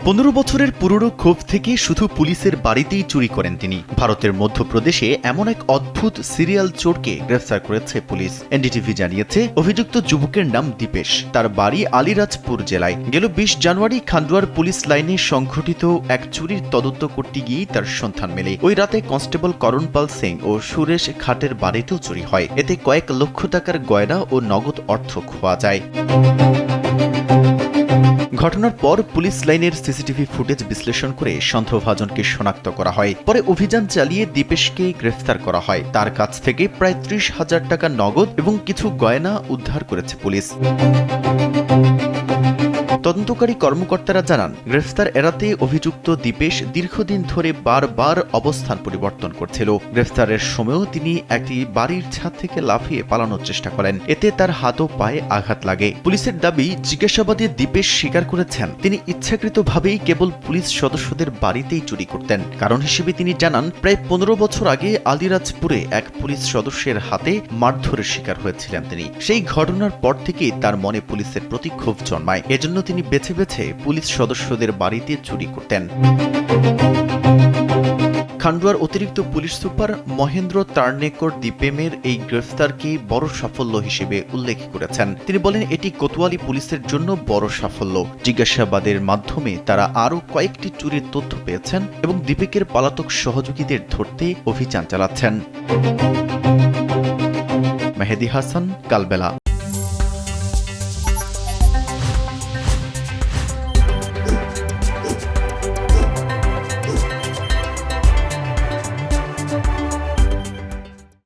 15 বছরের পুরনো ক্ষোভ থেকে শুধু পুলিশের বাড়িতেই চুরি করেন তিনি। ভারতের মধ্যপ্রদেশে এমন এক অদ্ভুত সিরিয়াল চোরকে গ্রেফতার করেছে পুলিশ। এনডিটিভি জানিয়েছে, অভিযুক্ত যুবকের নাম দীপেশ। তার বাড়ি আলিরাজপুর জেলায়। গেল 20 জানুয়ারি খান্ডোয়ার পুলিশ লাইনে সংঘটিত এক চুরির তদন্ত করতে গিয়েই তার সন্ধান মেলে। ওই রাতে কনস্টেবল করণপাল সিং ও সুরেশ খাটের বাড়িতেও চুরি হয়। এতে কয়েক লক্ষ টাকার গয়না ও নগদ অর্থ খোয়া যায়। ঘটনার পর পুলিশ লাইনের সিসিটিভি ফুটেজ বিশ্লেষণ করে সন্দেহভাজনকে শনাক্ত করা হয়। পরে অভিযান চালিয়ে দীপেশকে গ্রেফতার করা হয়। তার কাছ থেকে প্রায় 30,000 টাকা নগদ এবং কিছু গয়না উদ্ধার করেছে পুলিশ। তদন্তকারী কর্মকর্তারা জানান, গ্রেফতার এড়াতে অভিযুক্ত দীপেশ দীর্ঘদিন ধরে বারবার অবস্থান পরিবর্তন করছিল। গ্রেফতারের সময়ও তিনি একটি বাড়ির ছাদ থেকে লাফিয়ে পালানোর চেষ্টা করেন। এতে তার হাত ও পায়ে আঘাত লাগে। পুলিশের দাবি, জিজ্ঞাসাবাদে দীপেশ স্বীকার করেছেন তিনি ইচ্ছাকৃতভাবেই কেবল পুলিশ সদস্যদের বাড়িতেই চুরি করতেন। কারণ হিসেবে তিনি জানান, প্রায় 15 বছর আগে আলিরাজপুরে এক পুলিশ সদস্যের হাতে মারধরের শিকার হয়েছিলেন তিনি। সেই ঘটনার পর থেকেই তার মনে পুলিশের প্রতি ক্ষোভ জন্মায়। এজন্য তিনি বেছে বেছে পুলিশ সদস্যদের বাড়িতে চুরি করতেন। খান্ডোয়ার অতিরিক্ত পুলিশ সুপার মহেন্দ্র তার্নেকর দীপেমের এই গ্রেফতারকে বড় সাফল্য হিসেবে উল্লেখ করেছেন। তিনি বলেন, এটি কোতোয়ালি পুলিশের জন্য বড় সাফল্য। জিজ্ঞাসাবাদের মাধ্যমে তারা আরও কয়েকটি চুরির তথ্য পেয়েছেন এবং দীপকের পলাতক সহযোগীদের ধরতে অভিযান চালাচ্ছেন। মেহেদী হাসান, কালবেলা।